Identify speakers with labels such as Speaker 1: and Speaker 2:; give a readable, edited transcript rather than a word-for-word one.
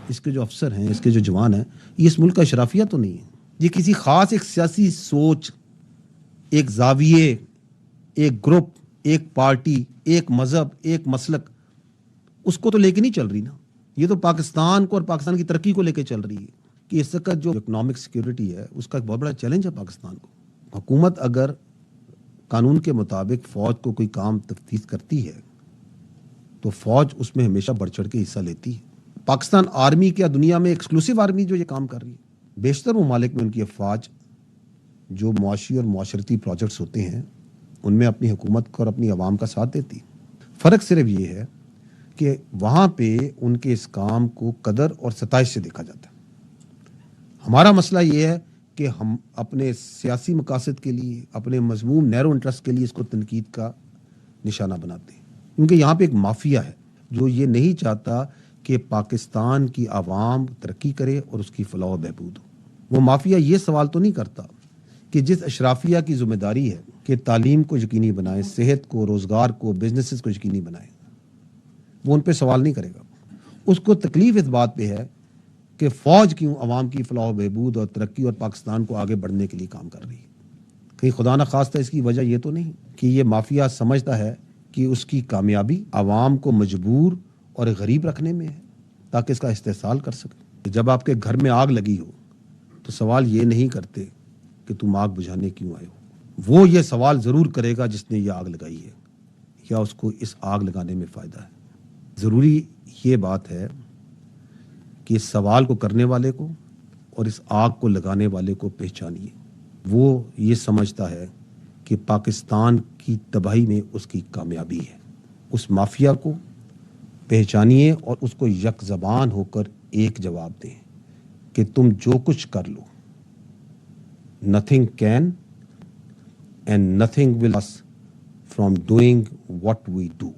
Speaker 1: اس کے جو افسر ہیں، اس کے جو جوان ہیں، یہ اس ملک کا اشرافیہ تو نہیں ہے. یہ کسی خاص ایک سیاسی سوچ، ایک زاویے، ایک گروپ، ایک پارٹی، ایک مذہب، ایک مسلک، اس کو تو لے کے نہیں چل رہی نا. یہ تو پاکستان کو اور پاکستان کی ترقی کو لے کے چل رہی ہے کہ اس وقت جو اکنامک سیکیورٹی ہے اس کا ایک بہت بڑا چیلنج ہے پاکستان کو. حکومت اگر قانون کے مطابق فوج کو کوئی کام تفتیش کرتی ہے تو فوج اس میں ہمیشہ بڑھ چڑھ کے حصہ لیتی ہے. پاکستان آرمی کیا دنیا میں ایکسکلوسیو آرمی جو یہ کام کر رہی ہے؟ بیشتر ممالک میں ان کی افواج جو معاشی اور معاشرتی پروجیکٹس ہوتے ہیں ان میں اپنی حکومت کو اور اپنی عوام کا ساتھ دیتی. فرق صرف یہ ہے کہ وہاں پہ ان کے اس کام کو قدر اور ستائش سے دیکھا جاتا ہے. ہمارا مسئلہ یہ ہے کہ ہم اپنے سیاسی مقاصد کے لیے، اپنے مذموم نیرو انٹرسٹ کے لیے اس کو تنقید کا نشانہ بناتے ہیں، کیونکہ یہاں پہ ایک مافیا ہے جو یہ نہیں چاہتا کہ پاکستان کی عوام ترقی کرے اور اس کی فلاح و بہبود ہو. وہ مافیا یہ سوال تو نہیں کرتا کہ جس اشرافیہ کی ذمہ داری ہے کہ تعلیم کو یقینی بنائے، صحت کو، روزگار کو، بزنسز کو یقینی بنائے، وہ ان پہ سوال نہیں کرے گا. اس کو تکلیف اس بات پہ ہے کہ فوج کیوں عوام کی فلاح و بہبود اور ترقی اور پاکستان کو آگے بڑھنے کے لیے کام کر رہی ہے. کہیں خدا نہ خواستہ اس کی وجہ یہ تو نہیں کہ یہ مافیا سمجھتا ہے کہ اس کی کامیابی عوام کو مجبور اور غریب رکھنے میں ہے تاکہ اس کا استحصال کر سکے. جب آپ کے گھر میں آگ لگی ہو تو سوال یہ نہیں کرتے کہ تم آگ بجھانے کیوں آئے ہو. وہ یہ سوال ضرور کرے گا جس نے یہ آگ لگائی ہے یا اس کو اس آگ لگانے میں فائدہ ہے. ضروری یہ بات ہے کہ اس سوال کو کرنے والے کو اور اس آگ کو لگانے والے کو پہچانیے. وہ یہ سمجھتا ہے کہ پاکستان کی تباہی میں اس کی کامیابی ہے. اس مافیا کو پہچانیے اور اس کو یک زبان ہو کر ایک جواب دیں کہ تم جو کچھ کر لو، nothing can and nothing will us from doing what we do.